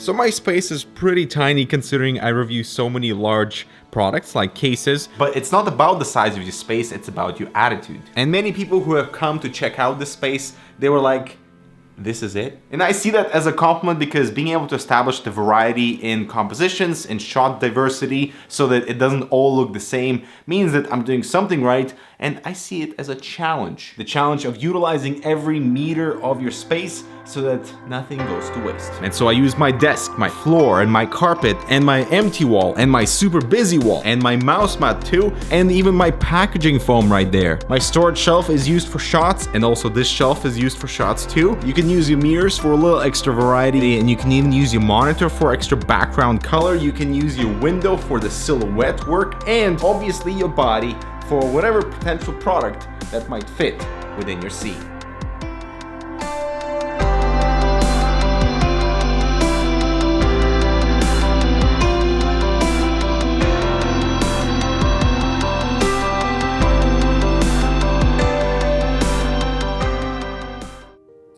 So my space is pretty tiny considering I review so many large products like cases, but it's not about the size of your space, it's about your attitude. And many people who have come to check out this space, they were like, this is it? And I see that as a compliment because being able to establish the variety in compositions and shot diversity so that it doesn't all look the same means that I'm doing something right, and I see it as a challenge. The challenge of utilizing every meter of your space so that nothing goes to waste. And so I use my desk, my floor, and my carpet, and my empty wall, and my super busy wall, and my mouse mat too, and even my packaging foam right there. My storage shelf is used for shots, and also this shelf is used for shots too. You can use your mirrors for a little extra variety, and you can even use your monitor for extra background color. You can use your window for the silhouette work, and obviously your body for whatever potential product that might fit within your scene.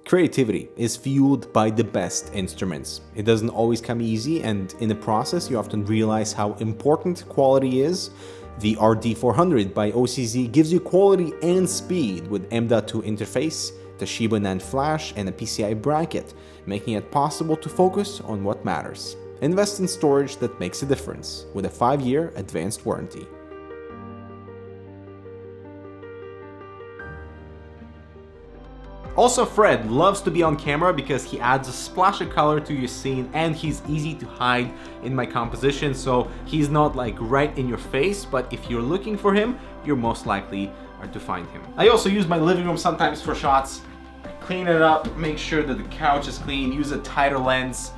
Creativity is fueled by the best instruments. It doesn't always come easy, and in the process you often realize how important quality is. The RD400 by OCZ gives you quality and speed with M.2 interface, Toshiba NAND flash, and a PCI bracket, making it possible to focus on what matters. Invest in storage that makes a difference with a 5-year advanced warranty. Also, Fred loves to be on camera because he adds a splash of color to your scene, and he's easy to hide in my composition, so he's not like right in your face, but if you're looking for him, you're most likely are to find him. I also use my living room sometimes for shots. Clean it up, make sure that the couch is clean, use a tighter lens.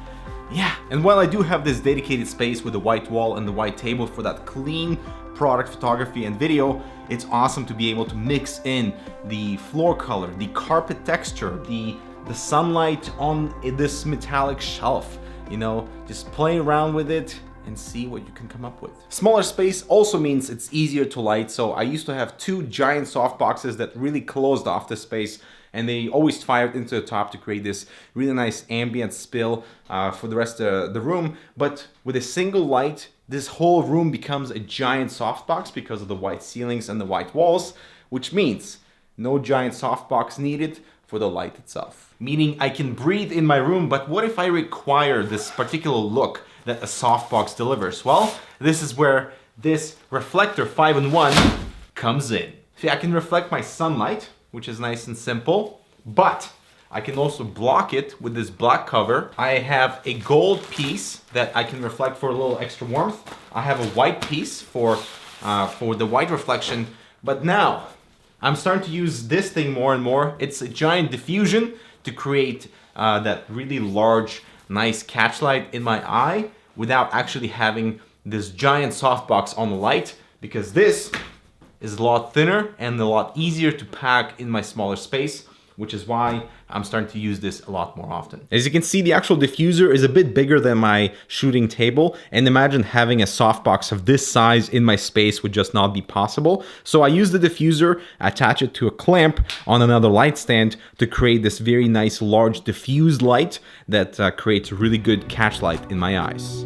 Yeah, and while I do have this dedicated space with the white wall and the white table for that clean product photography and video, it's awesome to be able to mix in the floor color, the carpet texture, the sunlight on this metallic shelf, you know, just play around with it and see what you can come up with. Smaller space also means it's easier to light, so I used to have 2 giant soft boxes that really closed off the space, and they always fired into the top to create this really nice ambient spill for the rest of the room. But with a single light, this whole room becomes a giant softbox because of the white ceilings and the white walls, which means no giant softbox needed for the light itself. Meaning I can breathe in my room, but what if I require this particular look that a softbox delivers? Well, this is where this reflector 5-in-1 comes in. See, I can reflect my sunlight, which is nice and simple, but I can also block it with this black cover. I have a gold piece that I can reflect for a little extra warmth. I have a white piece for the white reflection, but now I'm starting to use this thing more and more. It's a giant diffusion to create that really large, nice catch light in my eye without actually having this giant softbox on the light, because this is a lot thinner and a lot easier to pack in my smaller space, which is why I'm starting to use this a lot more often. As you can see, the actual diffuser is a bit bigger than my shooting table, and imagine having a softbox of this size in my space would just not be possible. So I use the diffuser, attach it to a clamp on another light stand to create this very nice large diffused light that creates a really good catch light in my eyes.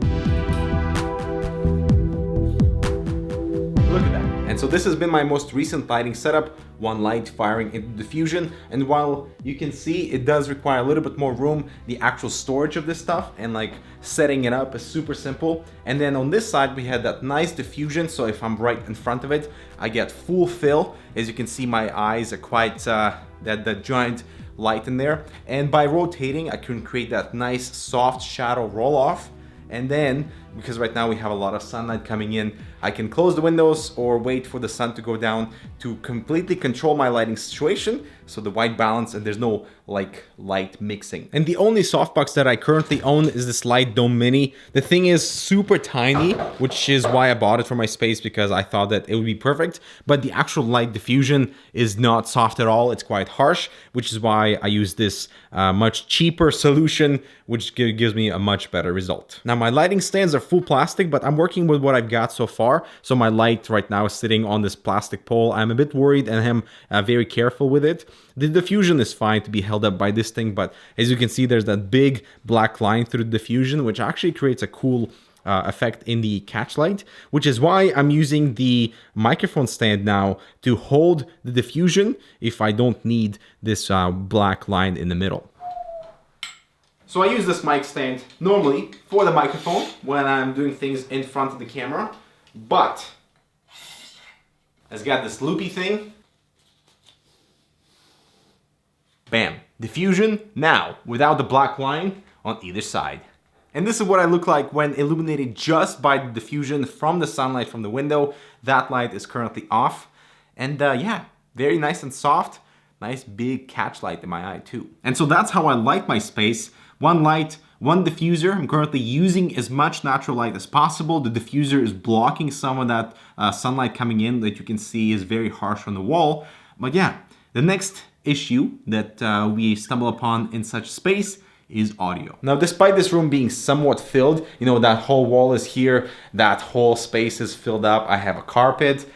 Look at that. And so this has been my most recent lighting setup, one light firing into diffusion. And while you can see it does require a little bit more room, the actual storage of this stuff and like setting it up is super simple. And then on this side, we had that nice diffusion. So if I'm right in front of it, I get full fill. As you can see, my eyes are quite, that giant light in there. And by rotating, I can create that nice soft shadow roll off. And then, because right now we have a lot of sunlight coming in, I can close the windows or wait for the sun to go down to completely control my lighting situation, so the white balance and there's no like light mixing. And the only softbox that I currently own is this Light Dome Mini. The thing is super tiny, which is why I bought it for my space, because I thought that it would be perfect. But the actual light diffusion is not soft at all. It's quite harsh, which is why I use this much cheaper solution, which gives me a much better result. Now my lighting stands are full plastic, but I'm working with what I've got so far. So my light right now is sitting on this plastic pole. I'm a bit worried and I'm very careful with it. The diffusion is fine to be held up by this thing, but as you can see, there's that big black line through the diffusion, which actually creates a cool effect in the catch light, which is why I'm using the microphone stand now to hold the diffusion if I don't need this black line in the middle. So I use this mic stand normally for the microphone when I'm doing things in front of the camera, but it's got this loopy thing. Bam, diffusion now without the black line on either side. And this is what I look like when illuminated just by the diffusion from the sunlight from the window. That light is currently off. And yeah, very nice and soft. Nice big catch light in my eye too. And so that's how I light my space. One light, one diffuser. I'm currently using as much natural light as possible. The diffuser is blocking some of that sunlight coming in that you can see is very harsh on the wall. But yeah, the next issue that we stumble upon in such space is audio. Now, despite this room being somewhat filled, you know, that whole wall is here, that whole space is filled up, I have a carpet,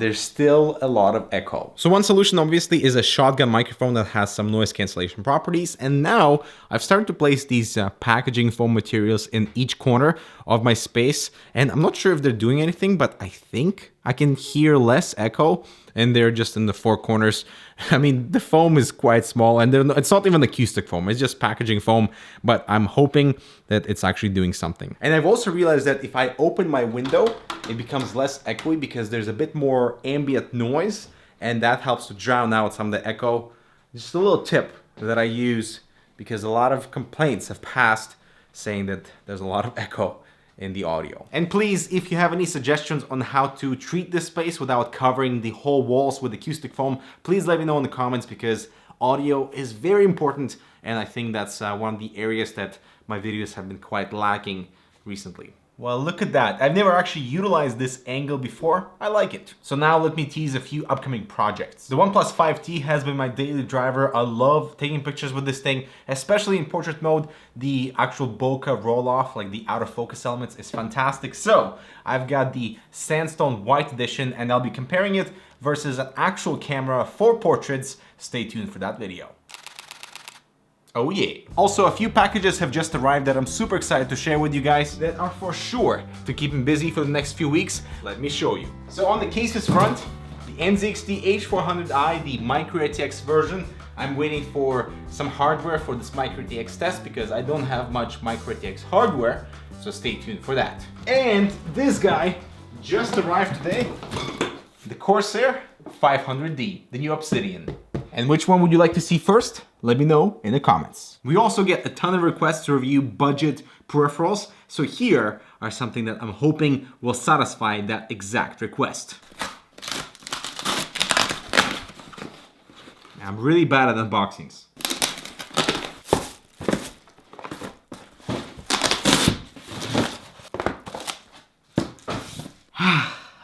there's still a lot of echo. So one solution obviously is a shotgun microphone that has some noise cancellation properties. And now I've started to place these packaging foam materials in each corner of my space. And I'm not sure if they're doing anything, but I think I can hear less echo, and they're just in the four corners. I mean, the foam is quite small, and it's not even acoustic foam, it's just packaging foam, but I'm hoping that it's actually doing something. And I've also realized that if I open my window, it becomes less echoey because there's a bit more ambient noise, and that helps to drown out some of the echo. Just a little tip that I use because a lot of complaints have passed saying that there's a lot of echo in the audio. And please, if you have any suggestions on how to treat this space without covering the whole walls with acoustic foam, please let me know in the comments, because audio is very important, and I think that's one of the areas that my videos have been quite lacking recently. Well, look at that. I've never actually utilized this angle before. I like it. So now let me tease a few upcoming projects. The OnePlus 5T has been my daily driver. I love taking pictures with this thing, especially in portrait mode. The actual bokeh roll-off, like the out of focus elements, is fantastic. So I've got the Sandstone White Edition, and I'll be comparing it versus an actual camera for portraits. Stay tuned for that video. Oh yeah. Also, a few packages have just arrived that I'm super excited to share with you guys that are for sure to keep me busy for the next few weeks. Let me show you. So on the case's front, the NZXT H400i, the Micro ATX version. I'm waiting for some hardware for this Micro ATX test because I don't have much Micro ATX hardware, so stay tuned for that. And this guy just arrived today, the Corsair 500D, the new Obsidian. And which one would you like to see first? Let me know in the comments. We also get a ton of requests to review budget peripherals, so here are something that I'm hoping will satisfy that exact request. I'm really bad at unboxings.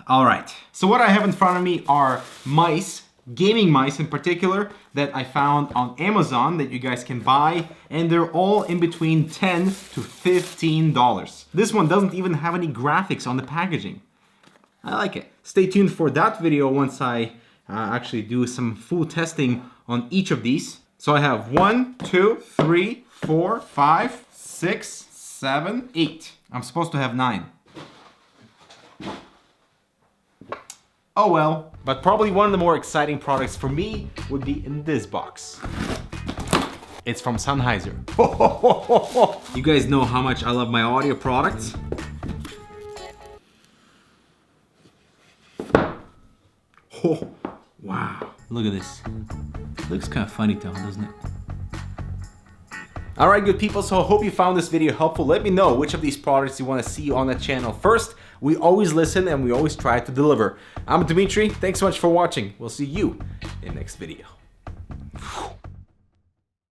All right, so what I have in front of me are mice, gaming mice in particular, that I found on Amazon that you guys can buy, and they're all in between $10 to $15. This one doesn't even have any graphics on the packaging. I like it. Stay tuned for that video once I actually do some full testing on each of these. So I have 1, 2, 3, 4, 5, 6, 7, 8. I'm supposed to have 9. Oh well. But probably one of the more exciting products for me would be in this box. It's from Sennheiser. You guys know how much I love my audio products. Oh, wow. Look at this. Looks kind of funny though, doesn't it? Alright, good people, so I hope you found this video helpful. Let me know which of these products you want to see on the channel first. We always listen and we always try to deliver. I'm Dmitry, thanks so much for watching. We'll see you in the next video.